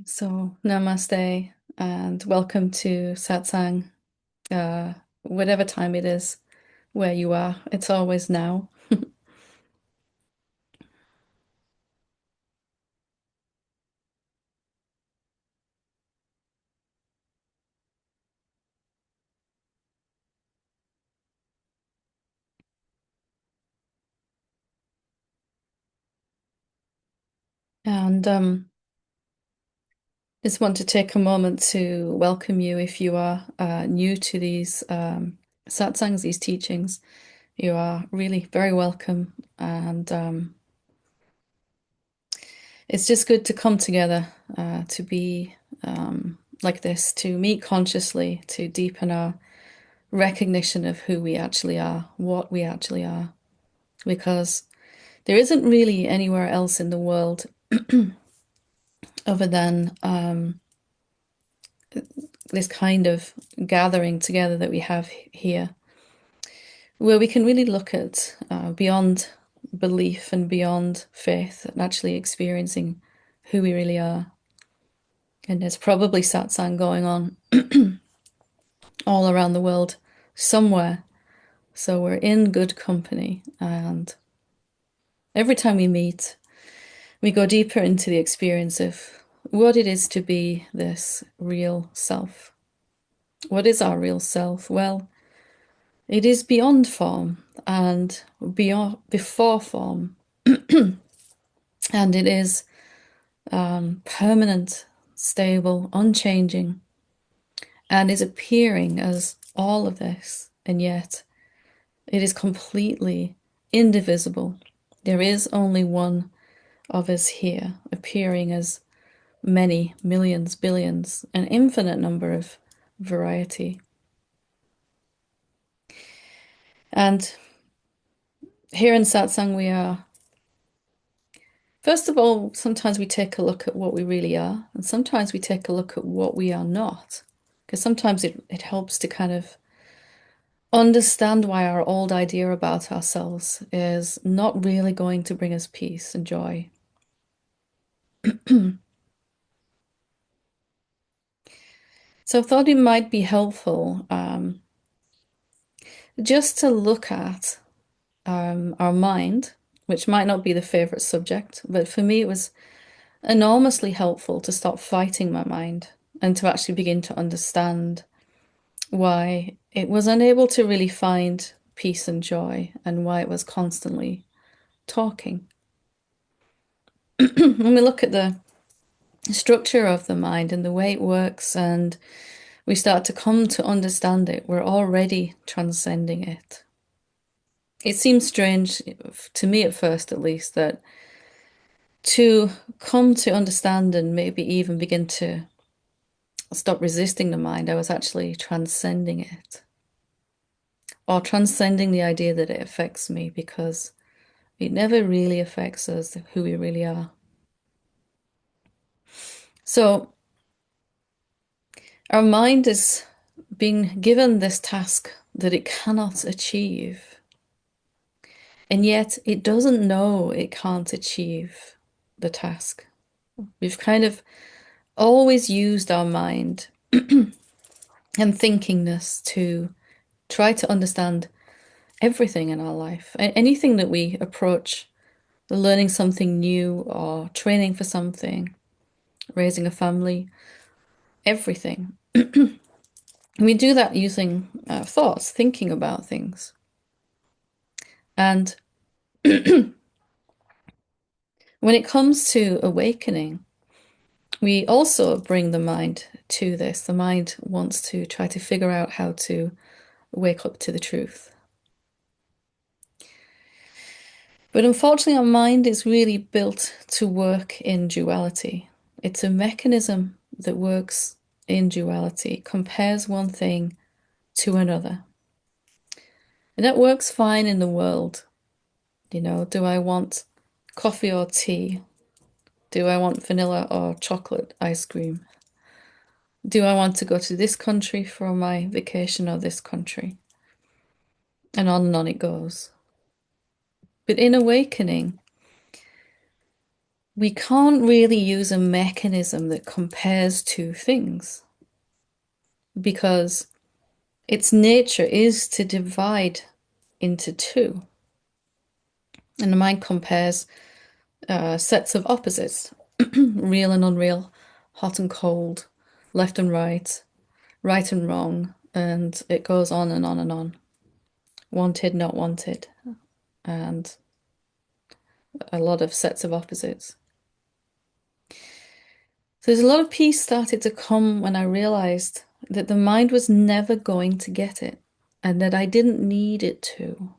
So, namaste and welcome to Satsang, uh, whatever time it is where you are. It's always now. And just want to take a moment to welcome you if you are new to these satsangs, these teachings. You are really very welcome. And it's just good to come together to be like this, to meet consciously, to deepen our recognition of who we actually are, what we actually are. Because there isn't really anywhere else in the world other than this kind of gathering together that we have here, where we can really look at beyond belief and beyond faith and actually experiencing who we really are. And there's probably satsang going on all around the world somewhere. So we're in good company. And every time we meet, we go deeper into the experience of what it is to be this real self. What is our real self? Well, it is beyond form and beyond before form, and it is permanent, stable, unchanging, and is appearing as all of this, and yet it is completely indivisible. There is only one of us here, appearing as many millions, billions, an infinite number of variety. And here in Satsang, we are, first of all, sometimes we take a look at what we really are, and sometimes we take a look at what we are not. Because sometimes it helps to kind of understand why our old idea about ourselves is not really going to bring us peace and joy. So I thought it might be helpful just to look at our mind, which might not be the favorite subject, but for me it was enormously helpful to stop fighting my mind and to actually begin to understand why it was unable to really find peace and joy and why it was constantly talking. When we look at the structure of the mind and the way it works and we start to come to understand it, we're already transcending it. It seems strange to me at first, at least, that to come to understand and maybe even begin to stop resisting the mind, I was actually transcending it or transcending the idea that it affects me because it never really affects us, who we really are. So our mind is being given this task that it cannot achieve, and yet it doesn't know it can't achieve the task. We've kind of always used our mind and thinkingness to try to understand everything in our life. Anything that we approach, learning something new or training for something, raising a family, everything. We do that using thoughts, thinking about things. And when it comes to awakening, we also bring the mind to this. The mind wants to try to figure out how to wake up to the truth. But unfortunately, our mind is really built to work in duality. It's a mechanism that works in duality, compares one thing to another. And that works fine in the world. You know, do I want coffee or tea? Do I want vanilla or chocolate ice cream? Do I want to go to this country for my vacation or this country? And on it goes. But in awakening, we can't really use a mechanism that compares two things because its nature is to divide into two. And the mind compares sets of opposites, real and unreal, hot and cold, left and right and wrong, and it goes on and on and on. Wanted, not wanted, and a lot of sets of opposites. So there's a lot of peace started to come when I realized that the mind was never going to get it and that I didn't need it to.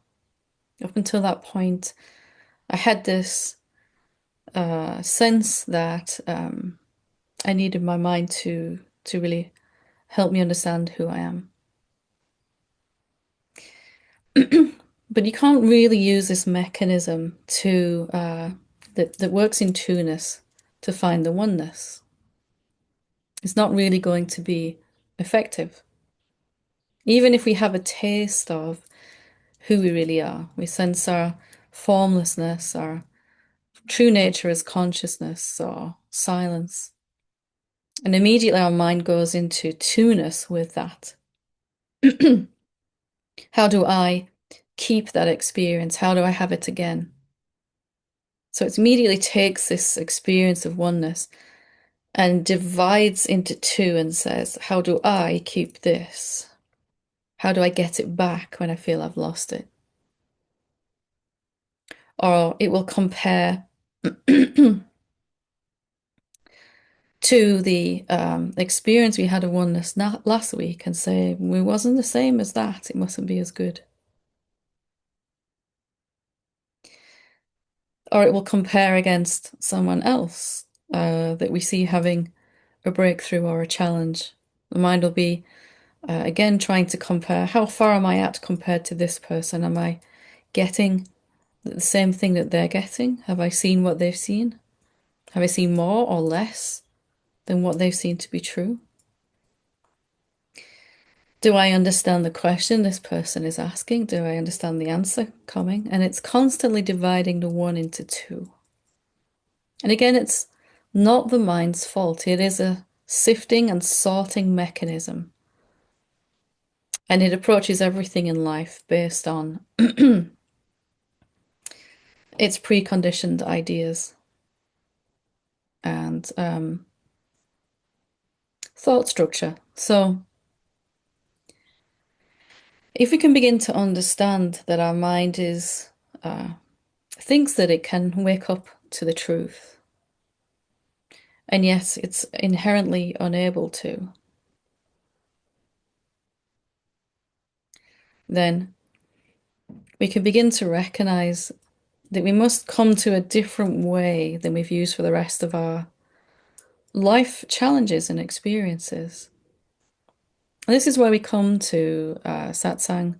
Up until that point, I had this sense that I needed my mind to really help me understand who I am. But you can't really use this mechanism to that works in two-ness to find the oneness. It's not really going to be effective. Even if we have a taste of who we really are, we sense our formlessness, our true nature as consciousness or silence. And immediately our mind goes into two-ness with that. How do I keep that experience? How do I have it again? So it immediately takes this experience of oneness and divides into two and says, how do I keep this? How do I get it back when I feel I've lost it? Or it will compare to the experience we had of oneness last week and say, it wasn't the same as that. It mustn't be as good. Or it will compare against someone else that we see having a breakthrough or a challenge. The mind will be, again, trying to compare. How far am I at compared to this person? Am I getting the same thing that they're getting? Have I seen what they've seen? Have I seen more or less than what they've seen to be true? Do I understand the question this person is asking? Do I understand the answer coming? And it's constantly dividing the one into two. And again, it's not the mind's fault. It is a sifting and sorting mechanism. And it approaches everything in life based on its preconditioned ideas and thought structure. So if we can begin to understand that our mind is thinks that it can wake up to the truth, and yet it's inherently unable to, then we can begin to recognize that we must come to a different way than we've used for the rest of our life challenges and experiences. And this is where we come to satsang.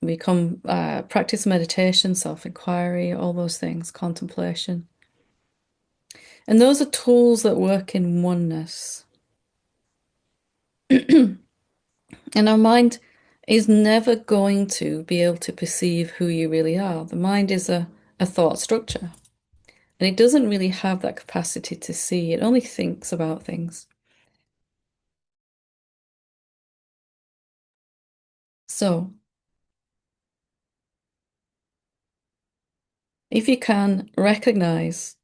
We come practice meditation, self-inquiry, all those things, contemplation. And those are tools that work in oneness. And our mind is never going to be able to perceive who you really are. The mind is a thought structure. And it doesn't really have that capacity to see. It only thinks about things. So, if you can recognize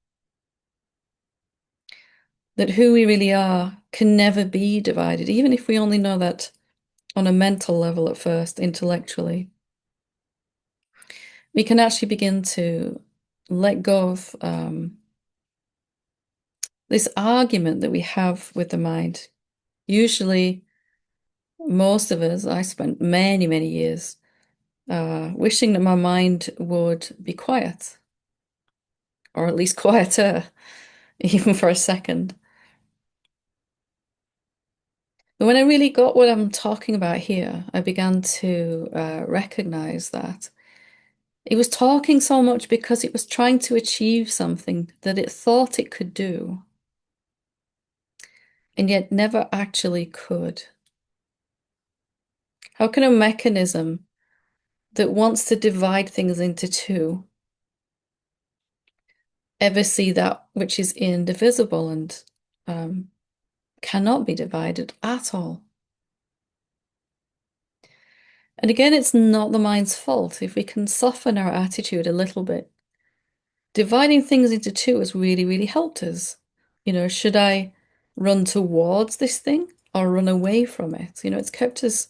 that who we really are can never be divided, even if we only know that on a mental level at first, intellectually, we can actually begin to let go of this argument that we have with the mind. Usually, most of us, I spent many, many years wishing that my mind would be quiet, or at least quieter, even for a second. But when I really got what I'm talking about here, I began to recognize that it was talking so much because it was trying to achieve something that it thought it could do, and yet never actually could. How can a mechanism that wants to divide things into two ever see that which is indivisible and um, cannot be divided at all. And again, it's not the mind's fault. If we can soften our attitude a little bit, dividing things into two has really, really helped us. Should I run towards this thing or run away from it? It's kept us,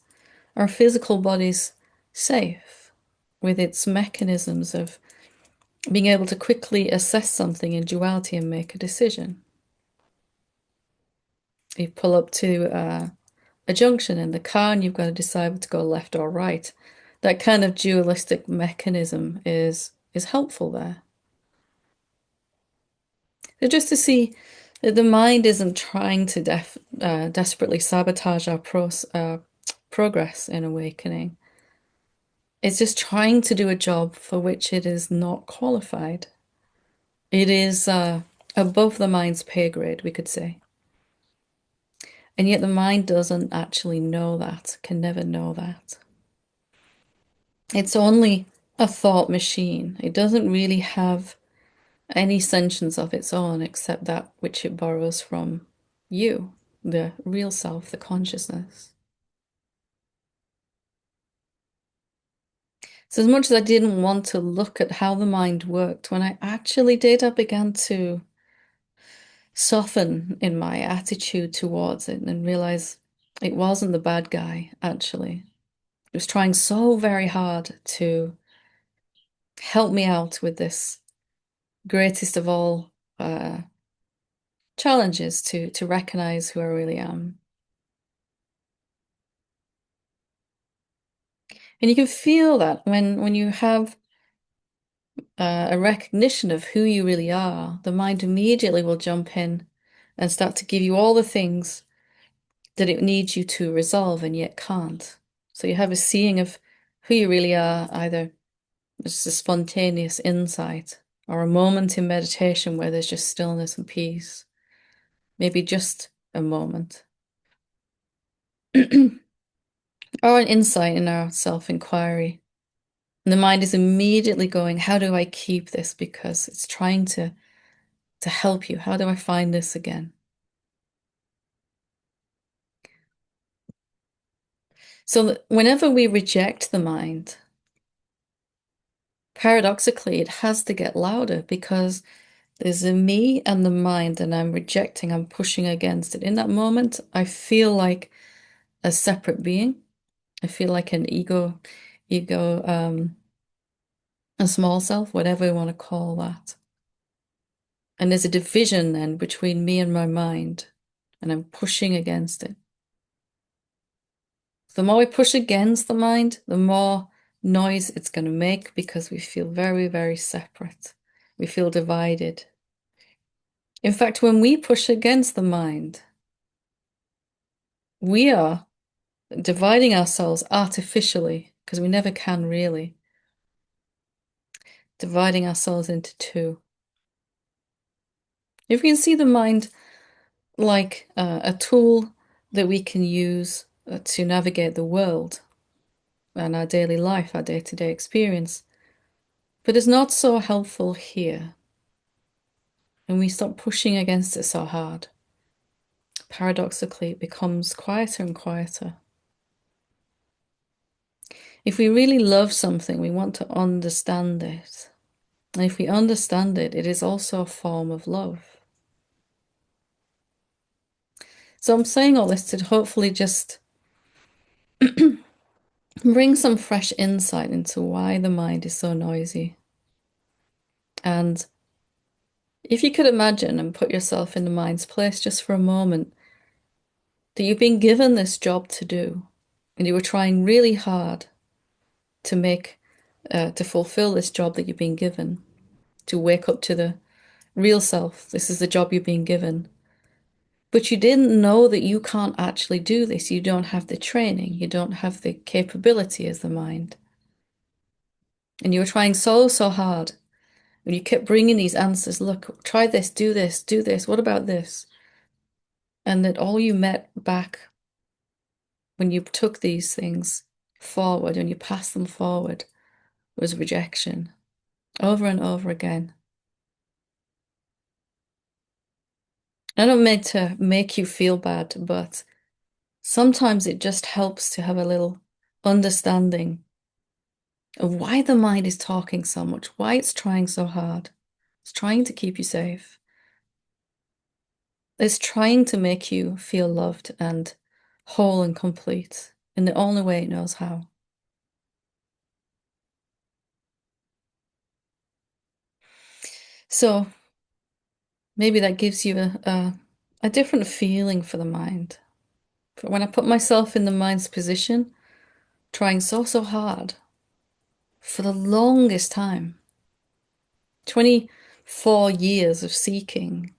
our physical bodies, safe with its mechanisms of being able to quickly assess something in duality and make a decision. You pull up to a junction in the car and you've got to decide whether to go left or right. That kind of dualistic mechanism is helpful there. So just to see that the mind isn't trying to desperately sabotage our progress in awakening. It's just trying to do a job for which it is not qualified. It is above the mind's pay grade, we could say. And yet the mind doesn't actually know that, can never know that. It's only a thought machine. It doesn't really have any sentience of its own except that which it borrows from you, the real self, the consciousness. So as much as I didn't want to look at how the mind worked, when I actually did, I began to soften in my attitude towards it and realize it wasn't the bad guy, actually. It was trying so very hard to help me out with this greatest of all challenges to recognize who I really am. And you can feel that when you have a recognition of who you really are, the mind immediately will jump in and start to give you all the things that it needs you to resolve and yet can't. So you have a seeing of who you really are, either it's a spontaneous insight or a moment in meditation where there's just stillness and peace, maybe just a moment, or an insight in our self-inquiry. And the mind is immediately going, how do I keep this? Because it's trying to help you. How do I find this again? So whenever we reject the mind, paradoxically, it has to get louder because there's a me and the mind, and I'm rejecting, I'm pushing against it. In that moment, I feel like a separate being. I feel like an ego, a small self, whatever you want to call that. And there's a division then between me and my mind, and I'm pushing against it. The more we push against the mind, the more noise it's going to make because we feel very, very separate. We feel divided. In fact, when we push against the mind, we are dividing ourselves artificially because we never can really, dividing ourselves into two. If we can see the mind like a tool that we can use to navigate the world and our daily life, our day-to-day experience, but it's not so helpful here. And we stop pushing against it so hard. Paradoxically, it becomes quieter and quieter. If we really love something, we want to understand it. And if we understand it, it is also a form of love. So I'm saying all this to hopefully just bring some fresh insight into why the mind is so noisy. And if you could imagine and put yourself in the mind's place just for a moment, that you've been given this job to do, and you were trying really hard to fulfill this job that you've been given, to wake up to the real self. This is the job you've been given. But you didn't know that you can't actually do this. You don't have the training. You don't have the capability as the mind. And you were trying so, so hard. And you kept bringing these answers. Look, try this, do this, do this. What about this? And that all you met back when you took these things forward, when you passed them forward, was rejection over and over again. I don't mean to make you feel bad, but sometimes it just helps to have a little understanding of why the mind is talking so much, why it's trying so hard. It's trying to keep you safe. It's trying to make you feel loved and whole and complete in the only way it knows how. So maybe that gives you a different feeling for the mind. But when I put myself in the mind's position, trying so hard for the longest time, 24 years of seeking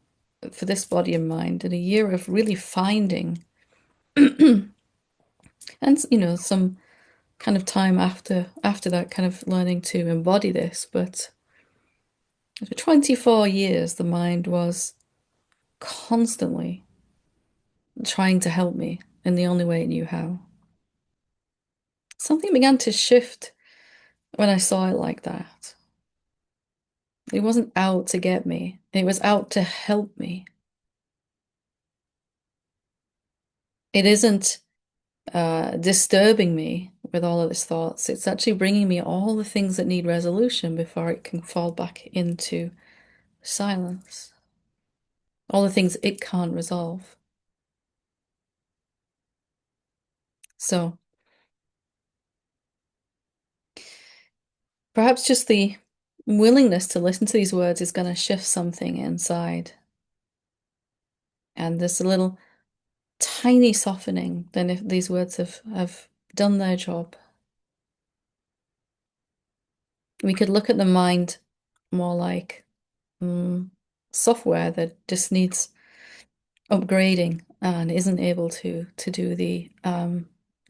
for this body and mind, and a year of really finding, and some kind of time after that, kind of learning to embody this. But for 24 years, the mind was constantly trying to help me in the only way it knew how. Something began to shift when I saw it like that. It wasn't out to get me, it was out to help me. It isn't disturbing me with all of its thoughts. It's actually bringing me all the things that need resolution before it can fall back into silence. All the things it can't resolve. So perhaps just the willingness to listen to these words is going to shift something inside. And there's a little tiny softening than if these words have done their job. We could look at the mind more like software that just needs upgrading and isn't able to do the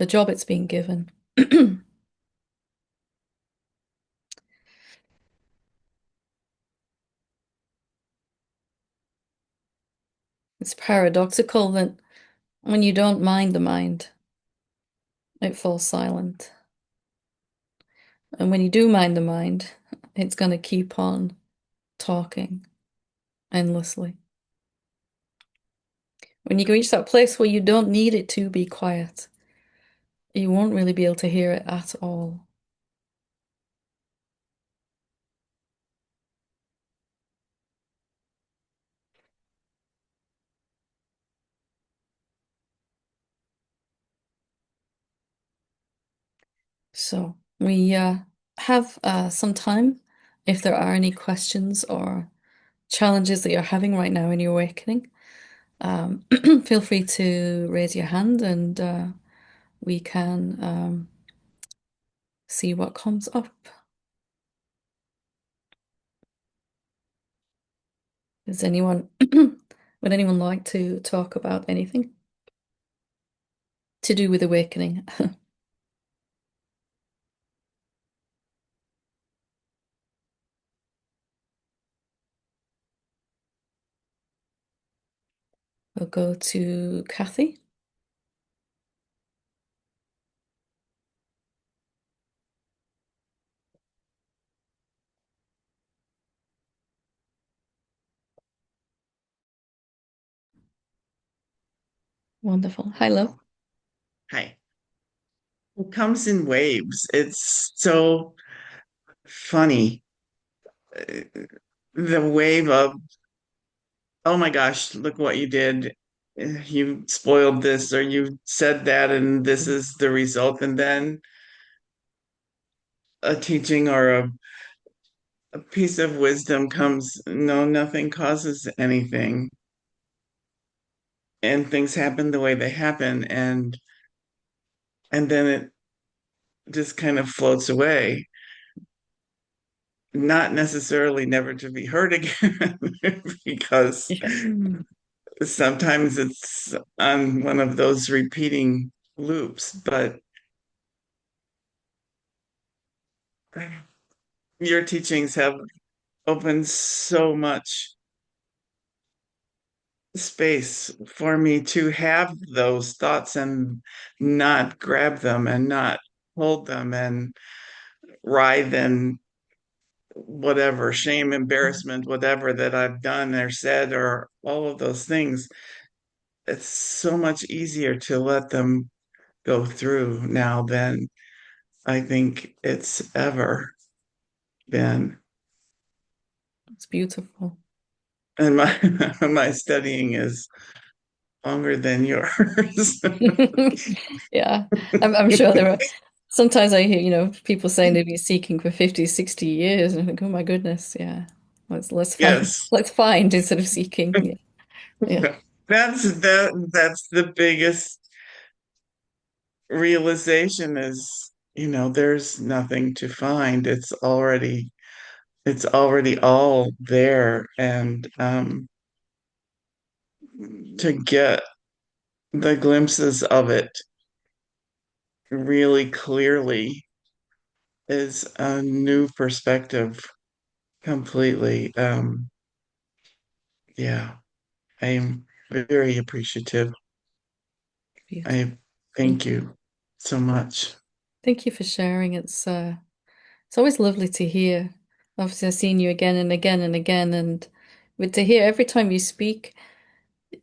job it's being given. It's paradoxical that when you don't mind the mind, it falls silent. And when you do mind the mind, it's going to keep on talking endlessly. When you reach that place where you don't need it to be quiet, you won't really be able to hear it at all. So we have some time if there are any questions or challenges that you're having right now in your awakening. Feel free to raise your hand and we can see what comes up. Does anyone would anyone like to talk about anything to do with awakening? We'll go to Kathy. Wonderful. Hi, love. Hi. It comes in waves. It's so funny. Uh, The wave of, oh my gosh, look what you did. You spoiled this, or you said that, and this is the result. And then a teaching or a piece of wisdom comes, no, nothing causes anything. And things happen the way they happen. And then it just kind of floats away. Not necessarily never to be heard again, because Yeah. sometimes it's on one of those repeating loops, but your teachings have opened so much space for me to have those thoughts and not grab them and not hold them and writhe and whatever, shame, embarrassment, whatever that I've done or said, or all of those things, it's so much easier to let them go through now than I think it's ever been. It's beautiful. And my my studying is longer than yours. Yeah, I'm sure there are. Sometimes I hear, people saying they've been seeking for 50, 60 years, and I think, oh my goodness, yeah. Let's find Yes. let's find instead of seeking. Yeah. Yeah. That's the biggest realization is, there's nothing to find. It's already all there. And to get the glimpses of it really clearly is a new perspective completely. Yeah, I'm very appreciative. Beautiful. I Thank thank you so much. thank you for sharing. It's always lovely to hear. Obviously, I've seen you again and again and again, and but to hear every time you speak,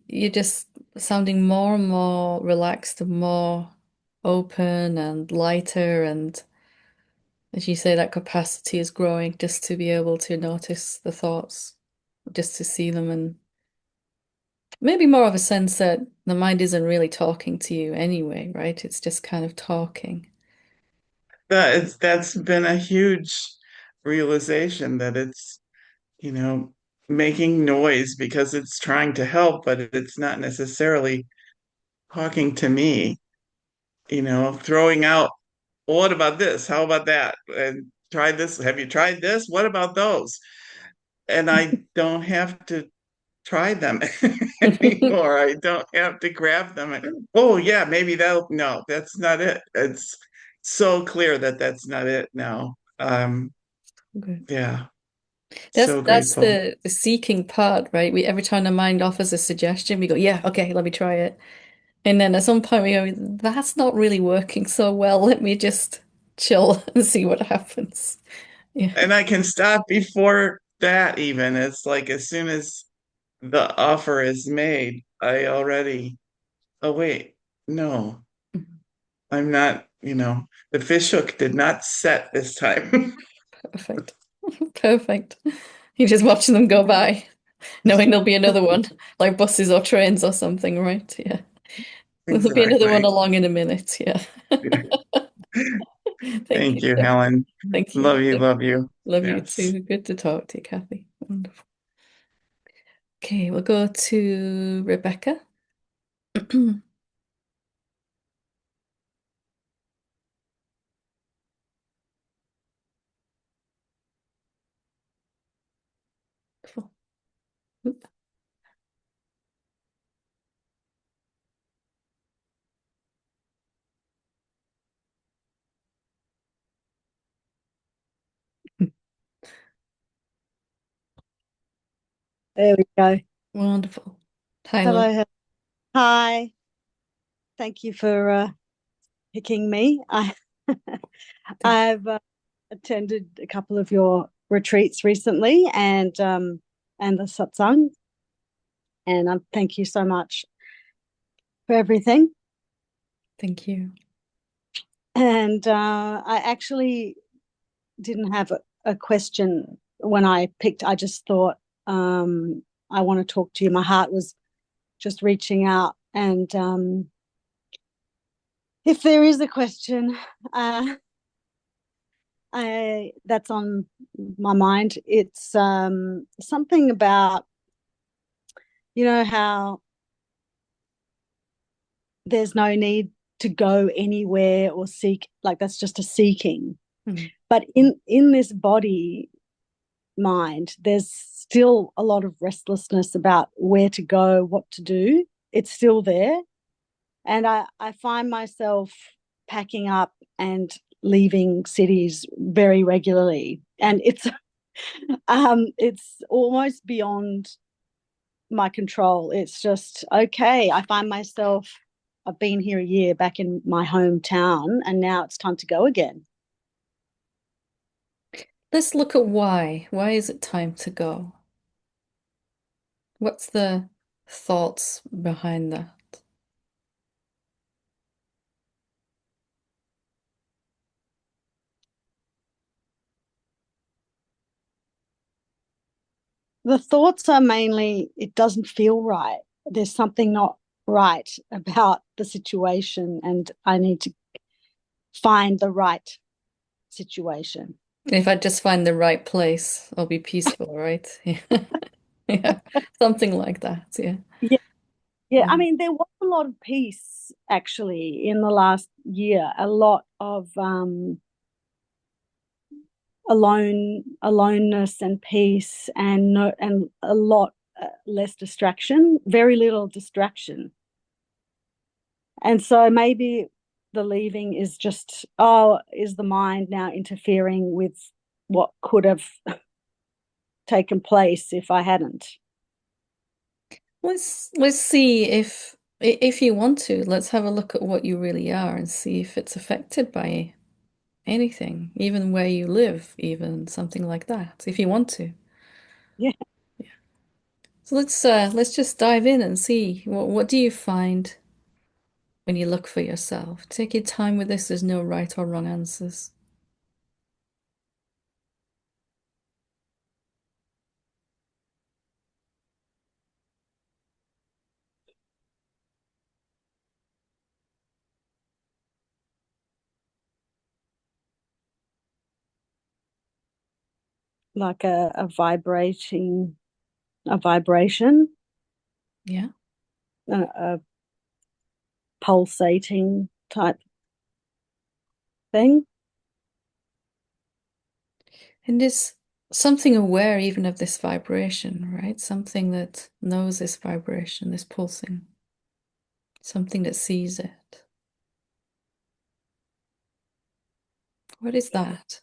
you're just sounding more and more relaxed and more open and lighter. And as you say, that capacity is growing just to be able to notice the thoughts, just to see them, and maybe more of a sense that the mind isn't really talking to you anyway, right? It's just kind of talking. That's been a huge realization that it's, you know, making noise because it's trying to help, but it's not necessarily talking to me, throwing out, "Well, what about this? How about that? And try this. Have you tried this? What about those?" And I don't have to try them anymore. I don't have to grab them and, oh yeah, maybe that'll, no, that's not it. It's so clear that that's not it now. Good. Yeah, That's so that's grateful. the seeking part, right? We every time the mind offers a suggestion, we go, yeah, okay, let me try it. And then at some point we go, that's not really working so well. Let me just chill and see what happens. Yeah. And I can stop before that even. It's like as soon as the offer is made, I already, oh wait, no, I'm not, the fish hook did not set this time. Perfect. Perfect. You're just watching them go by, knowing there'll be another one, like buses or trains or something, right? Yeah. There'll be another one Exactly. along in a minute. Yeah. Thank you Thank you, so much. Helen. Thank you. Love you, love you. Love you Yes. too. Good to talk to you, Kathy. Wonderful. Okay, we'll go to Rebecca. There we go. Wonderful. Hi, love. Hello. Hi. Thank you for picking me. Thank I've attended a couple of your retreats recently and the Satsang, and thank you so much for everything. thank you. And I actually didn't have a question when I picked. I just thought I want to talk to you. My heart was just reaching out, and if there is a question, that's on my mind. It's something about how there's no need to go anywhere or seek, like that's just a seeking. Mm, But in this body mind, there's still a lot of restlessness about where to go, what to do. It's still there, and I find myself packing up and leaving cities very regularly, and it's almost beyond my control. It's just okay. I find myself, I've been here a year back in my hometown, and now it's time to go again. let's look at why. Why is it time to go? What's the thoughts behind that? The thoughts are mainly, it doesn't feel right. There's something not right about the situation, and I need to find the right situation. If I just find the right place, I'll be peaceful, right? Yeah. Yeah. Something like that. Yeah. Yeah, yeah. I Mm. mean, there was a lot of peace actually in the last year. A lot of aloneness and peace, and no, and a lot less distraction. Very little distraction. And so maybe the leaving is just, oh, is the mind now interfering with what could have taken place if I hadn't? Let's see if you want to, let's have a look at what you really are and see if it's affected by anything, even where you live, even something like that, if you want to. Yeah. Yeah. So let's just dive in and see what do you find when you look for yourself. Take your time with this, there's no right or wrong answers. Like a vibration, Yeah. a pulsating type thing. And is something aware even of this vibration, right? Something that knows this vibration, this pulsing, something that sees it. What is that?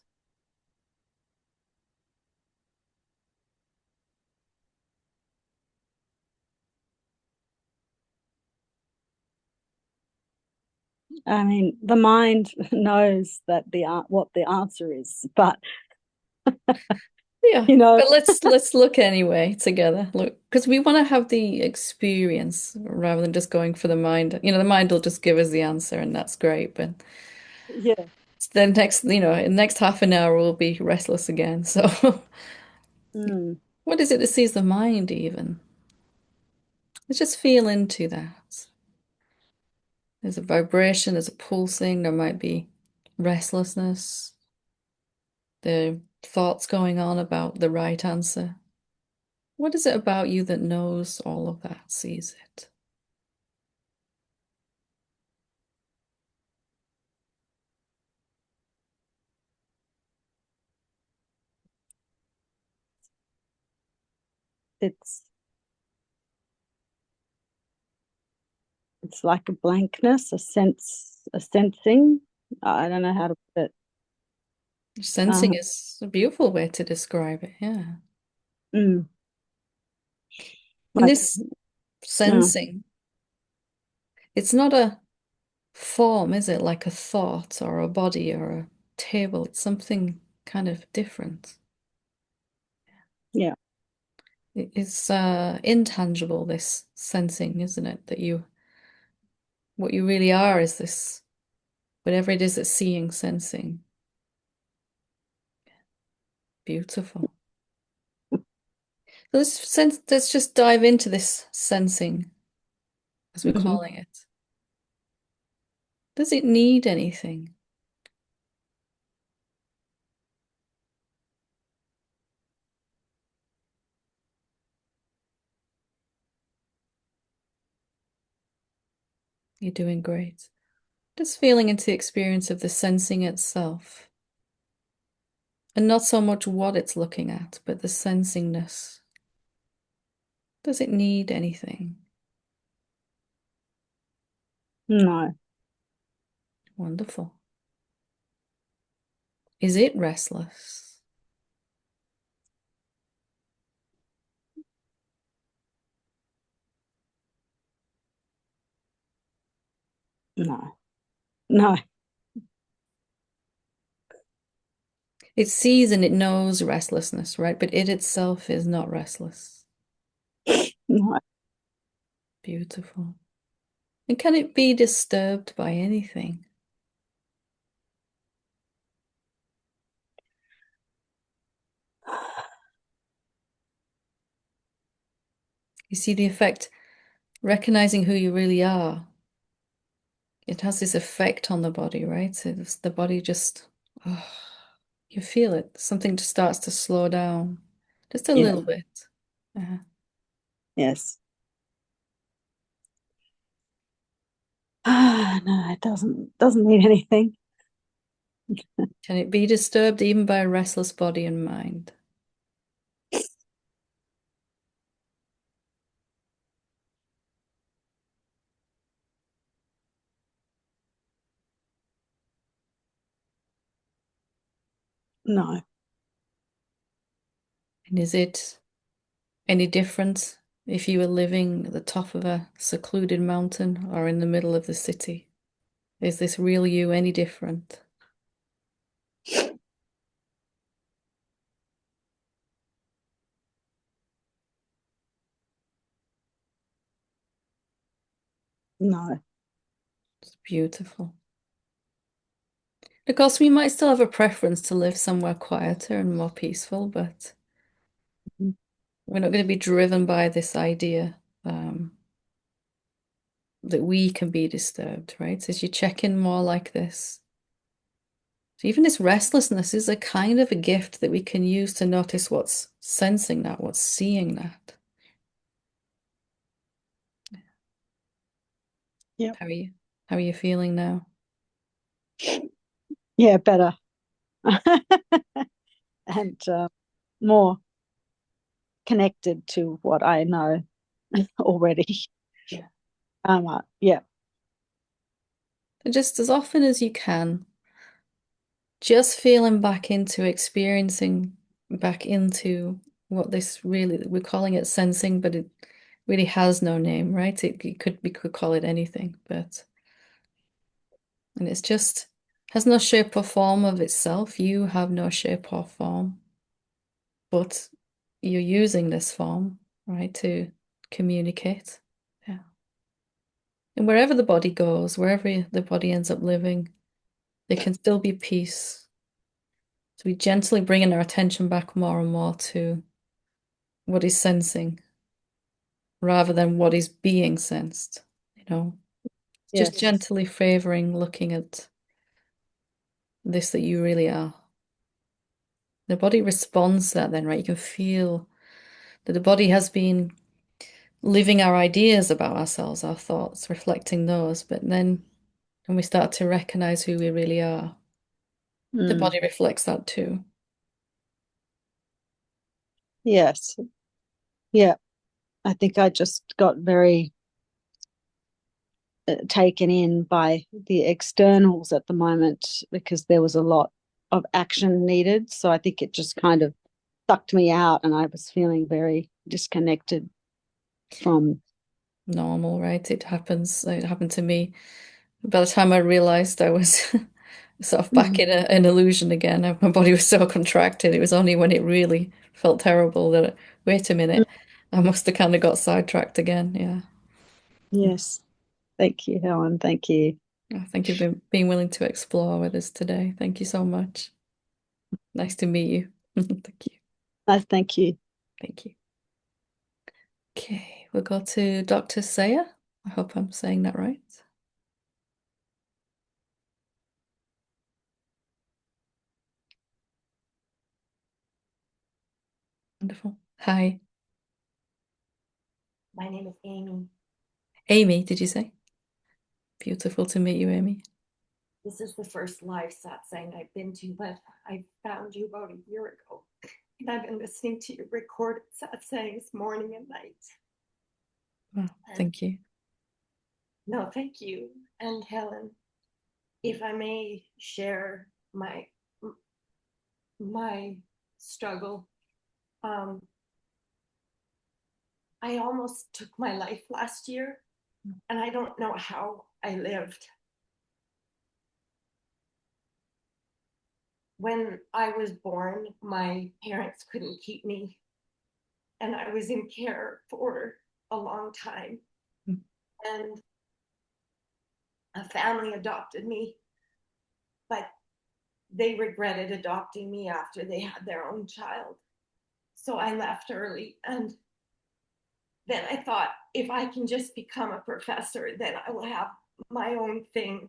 I mean, the mind knows that what the answer is, but Yeah, you know, but let's look anyway together. Look, because we want to have the experience rather than just going for the mind. You know, the mind will just give us the answer, and that's great. But yeah. then next, in the next half an hour, we'll be restless again. So, Mm. what is it that sees the mind even? Let's just feel into that. There's a vibration, there's a pulsing, there might be restlessness, the thoughts going on about the right answer. What is it about you that knows all of that, sees it? It's it's like a blankness, a sensing. I don't know how to put it. Sensing Um, is a beautiful way to describe it, yeah. mm, And like, this uh, sensing, it's not a form, is it? Like a thought or a body or a table. It's something kind of different. yeah. It's intangible, this sensing, isn't it? What you really are is this, whatever it is that's seeing, sensing. Beautiful. So let's just dive into this sensing, as we're Hmm. calling it. Does it need anything? You're doing great. Just feeling into the experience of the sensing itself. And not so much what it's looking at, but the sensingness. Does it need anything? No, Wonderful. Is it restless? no, no. It sees and it knows restlessness, right? But it itself is not restless. No. Beautiful. And can it be disturbed by anything? You see the effect, recognizing who you really are. It has this effect on the body, right? So the body just, oh, you feel it. Something just starts to slow down, just a Yeah. little bit. Yes. Ah, no, it doesn't mean anything. Can it be disturbed even by a restless body and mind? No. And is it any different if you were living at the top of a secluded mountain or in the middle of the city? Is this real you any different? No. It's beautiful. Of course, we might still have a preference to live somewhere quieter and more peaceful, but Mhm. we're not going to be driven by this idea that we can be disturbed, right? So as you check in more like this, so even this restlessness is a kind of a gift that we can use to notice what's sensing that, what's seeing that. Yep. How are you? How are you feeling now? Yeah, better. And more connected to what I know already. Yeah. Yeah. And just as often as you can, just feeling back into experiencing, back into what this really, we're calling it sensing, but it really has no name, right? We could call it anything, but and it's just has no shape or form of itself. You have no shape or form, but you're using this form, right, to communicate. Yeah. And wherever the body goes, wherever the body ends up living, there can still be peace. So we gently bringing our attention back more and more to what is sensing rather than what is being sensed, you know. Just Yes. gently favoring looking at this that you really are. The body responds to that then, right? You can feel that the body has been living our ideas about ourselves, our thoughts, reflecting those. But then when we start to recognize who we really are, the Mm. body reflects that too. Yes. Yeah. I think I just got very taken in by the externals at the moment because there was a lot of action needed. So I think it just kind of sucked me out and I was feeling very disconnected from. Normal, right? It happens. It happened to me. By the time I realized I was sort of back in an illusion again, my body was so contracted. It was only when it really felt terrible that, wait a minute, I must have kind of got sidetracked again. Yeah. Yes. Thank you, Helen. Thank you. Thank you for being willing to explore with us today. Thank you so much. Nice to meet you. Thank you. Thank you. Thank you. Okay, we'll go to Dr. Saya. I hope I'm saying that right. Wonderful. Hi. My name is Amy. Amy, did you say? Beautiful to meet you, Amy. This is the first live satsang I've been to, but I found you about a year ago. And I've been listening to your recorded satsangs morning and night. Well, thank you. No, thank you. And Helen, if I may share my struggle, I almost took my life last year, and I don't know how I lived. when I was born, my parents couldn't keep me, and I was in care for a long time. Mm. And a family adopted me, but they regretted adopting me after they had their own child. So I left early. And then I thought, if I can just become a professor, then I will have my own thing.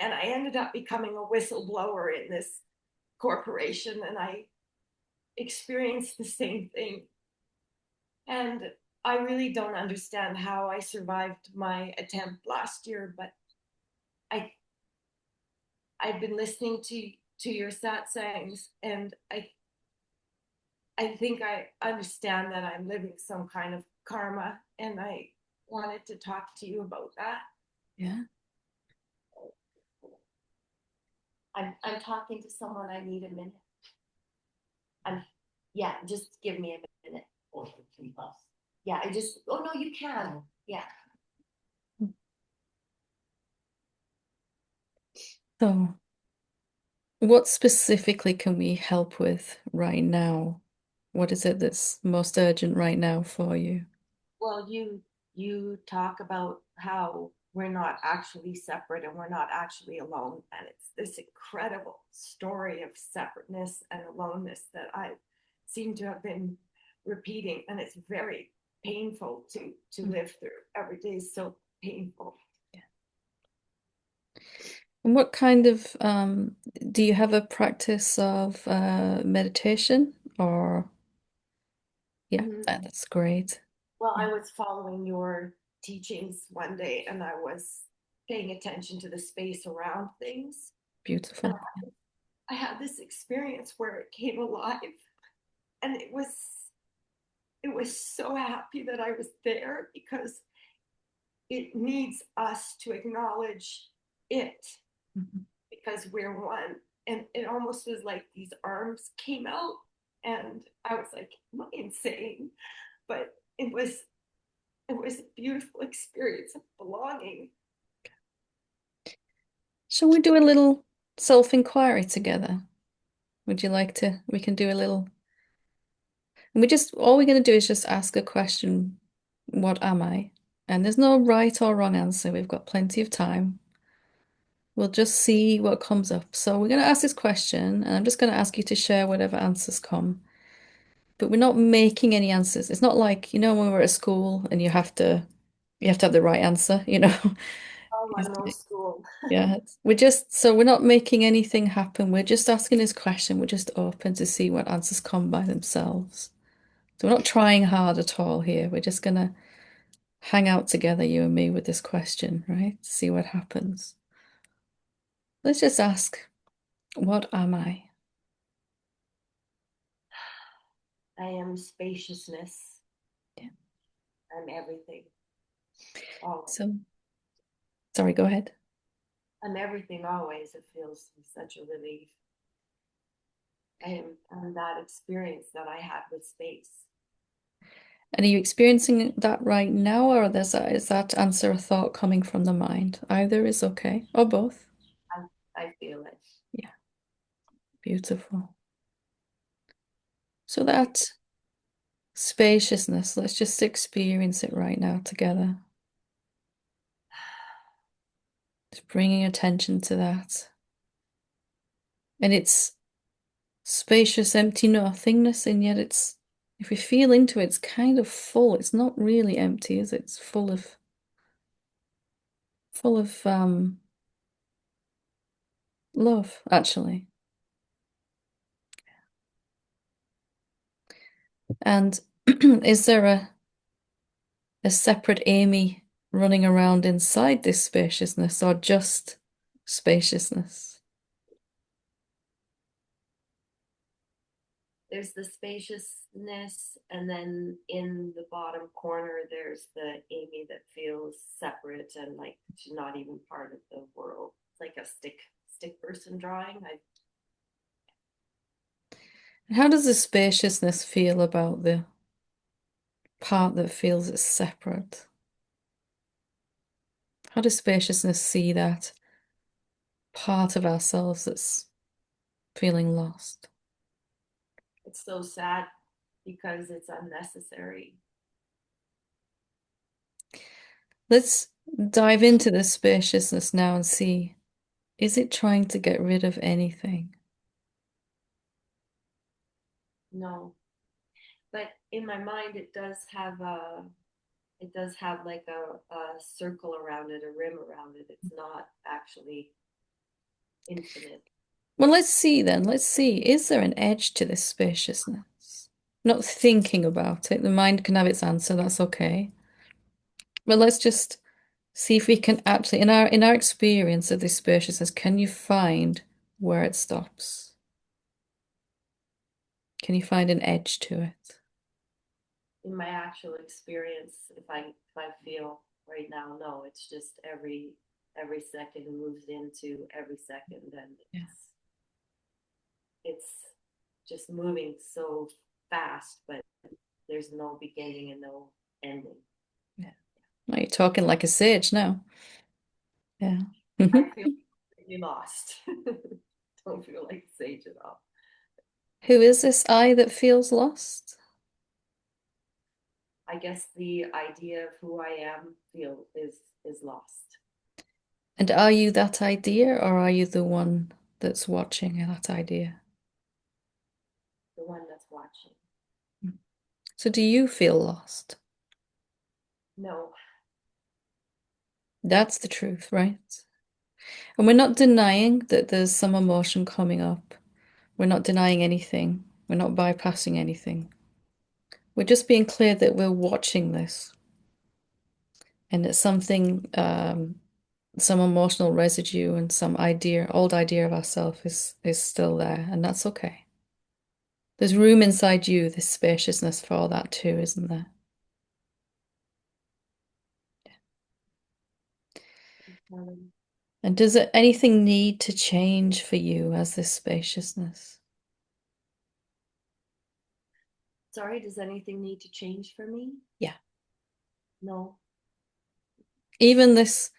And I ended up becoming a whistleblower in this corporation, and I experienced the same thing. And I really don't understand how I survived my attempt last year, but I I've been listening to your satsangs, and I think I understand that I'm living some kind of karma, and I wanted to talk to you about that. Yeah. I'm talking to someone. I need a minute. Yeah, just give me a minute. Yeah, oh no, you can. Yeah. So, what specifically can we help with right now? What is it that's most urgent right now for you? Well, you talk about how we're not actually separate and we're not actually alone, and it's this incredible story of separateness and aloneness that I seem to have been repeating, and it's very painful to live through. Every day is so painful. And what kind of do you have a practice of meditation or yeah, that's great. Well, I was following your teachings one day, and I was paying attention to the space around things. Beautiful. I had this experience where it came alive, and it was so happy that I was there, because it needs us to acknowledge it, because we're one. And it almost was like these arms came out, and I was like, am I insane? But it was a beautiful experience of belonging. Shall we do a little self-inquiry together? Would you like to? We can do a little. And all we're going to do is just ask a question, what am I? And there's no right or wrong answer. We've got plenty of time. We'll just see what comes up. So we're going to ask this question, and I'm just going to ask you to share whatever answers come. But we're not making any answers. It's not like, when we're at school and you have to have the right answer, Oh, I know school. Yeah, we're not making anything happen. We're just asking this question. We're just open to see what answers come by themselves. So we're not trying hard at all here. We're just gonna hang out together, you and me, with this question, right? See what happens. Let's just ask, what am I? I am spaciousness. Yeah. I'm everything. Always. So, sorry, go ahead. I'm everything always. It feels such a relief. I'm that experience that I had with space. And are you experiencing that right now, or is that answer a thought coming from the mind? Either is okay, or both. I feel it. Yeah, beautiful. So that spaciousness, let's just experience it right now together. Just bringing attention to that. And it's spacious, empty nothingness, and yet if we feel into it, it's kind of full. It's not really empty, is it? It's full of love, actually. And is there a separate Amy running around inside this spaciousness, or just spaciousness? There's the spaciousness, and then in the bottom corner, there's the Amy that feels separate and like she's not even part of the world. It's like a stick person drawing. How does the spaciousness feel about the part that feels it's separate? How does spaciousness see that part of ourselves that's feeling lost? It's so sad because it's unnecessary. Let's dive into this spaciousness now and see, is it trying to get rid of anything? No. But in my mind it does have like a circle around it, a rim around it. It's not actually infinite. Well, let's see then. Let's see. Is there an edge to this spaciousness? Not thinking about it. The mind can have its answer. That's okay. But let's just see if we can actually, in our experience of this spaciousness, can you find where it stops? Can you find an edge to it? In my actual experience, if I feel right now, no, it's just every second moves into every second, and it's just moving so fast, but there's no beginning and no ending. Yeah. Well, you're talking like a sage now. Yeah. I feel completely lost. Don't feel like a sage at all. Who is this I that feels lost? I guess the idea of who I am is lost. And are you that idea, or are you the one that's watching that idea? The one that's watching. So do you feel lost? No. That's the truth, right? And we're not denying that there's some emotion coming up. We're not denying anything. We're not bypassing anything. We're just being clear that we're watching this. And it's something, some emotional residue and some idea, old idea of ourselves is still there, and that's okay. There's room inside you, this spaciousness for all that too, isn't there? And does anything need to change for you as this spaciousness? Sorry, does anything need to change for me? Yeah. No. Even this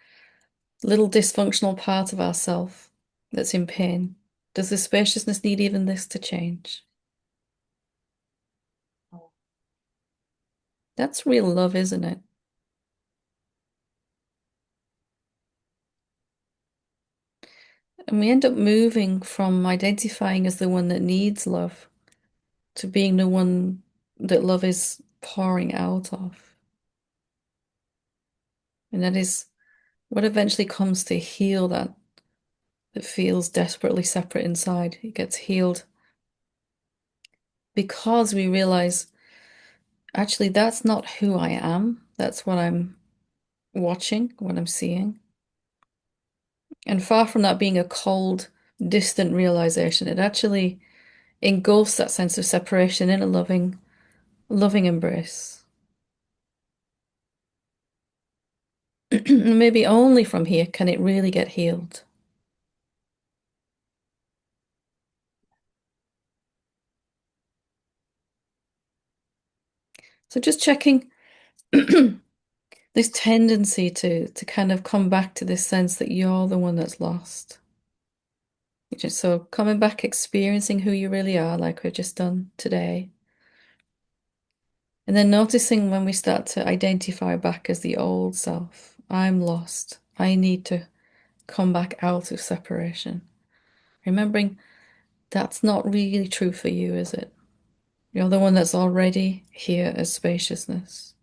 little dysfunctional part of ourself that's in pain, does the spaciousness need even this to change? Oh. That's real love, isn't it? And we end up moving from identifying as the one that needs love to being the one that love is pouring out of. And that is what eventually comes to heal that feels desperately separate inside. It gets healed because we realize, actually, that's not who I am. That's what I'm watching, what I'm seeing. And far from that being a cold, distant realization, it actually engulfs that sense of separation in a loving embrace. Maybe only from here can it really get healed. So just checking this tendency to kind of come back to this sense that you're the one that's lost. So coming back, experiencing who you really are, like we've just done today. And then noticing when we start to identify back as the old self. I'm lost. I need to come back out of separation. Remembering that's not really true for you, is it? You're the one that's already here as spaciousness.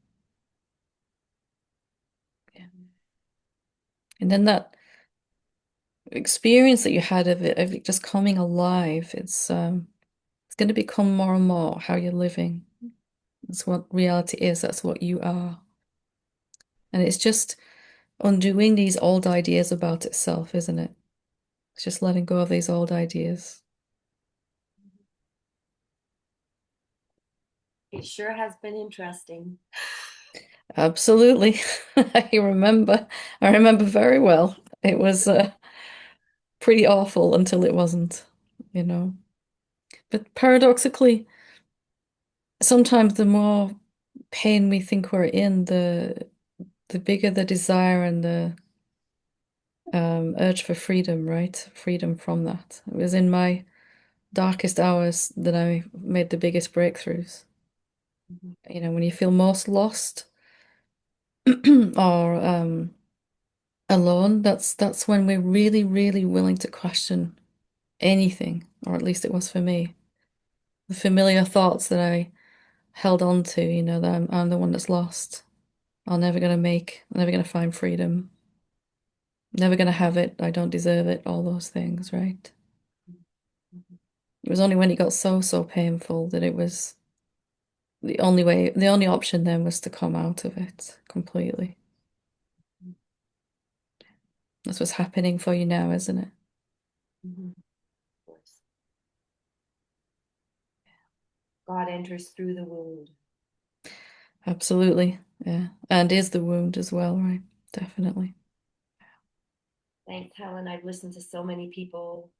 Yeah. And then that experience that you had of it just coming alive, it's going to become more and more how you're living. That's what reality is. That's what you are. And it's just undoing these old ideas about itself, isn't it? It's just letting go of these old ideas. It sure has been interesting. Absolutely. I remember very well. It was pretty awful until it wasn't, you know. But paradoxically, sometimes the more pain we think we're in, the bigger the desire and the urge for freedom, right? Freedom from that. It was in my darkest hours that I made the biggest breakthroughs. You know, when you feel most lost or alone, that's when we're really, really willing to question anything, or at least it was for me. The familiar thoughts that I held on to, you know, that I'm the one that's lost. I'm never gonna find freedom. Never gonna have it. I don't deserve it. All those things, right? It was only when it got so, so painful that it was the only option then was to come out of it completely. That's what's happening for you now, isn't it? Of course. God enters through the wound. Absolutely. Yeah. And is the wound as well, right? Definitely. Thanks, Helen. I've listened to so many people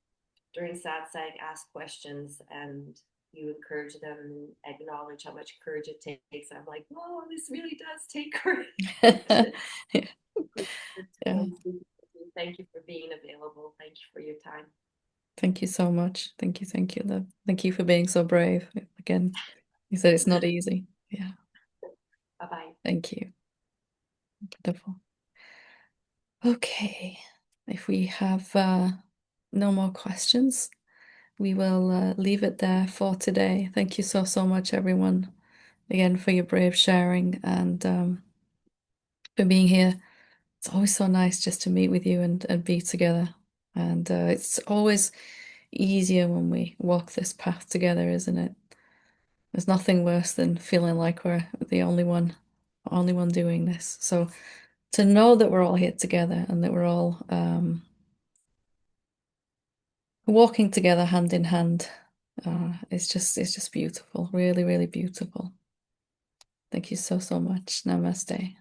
during Satsang ask questions, and you encourage them and acknowledge how much courage it takes. I'm like, whoa, this really does take courage. Yeah. Yeah. Thank you for being available. Thank you for your time. Thank you so much. Thank you. Thank you, love. Thank you for being so brave. Again, you said it's not easy. Yeah. Bye-bye. Thank you. Wonderful. Okay. If we have no more questions, we will leave it there for today. Thank you so, so much, everyone, again, for your brave sharing and for being here. It's always so nice just to meet with you and be together. And it's always easier when we walk this path together, isn't it? There's nothing worse than feeling like we're the only one doing this. So to know that we're all here together and that we're all walking together hand in hand, it's just beautiful. Really, really beautiful. Thank you so, so much. Namaste.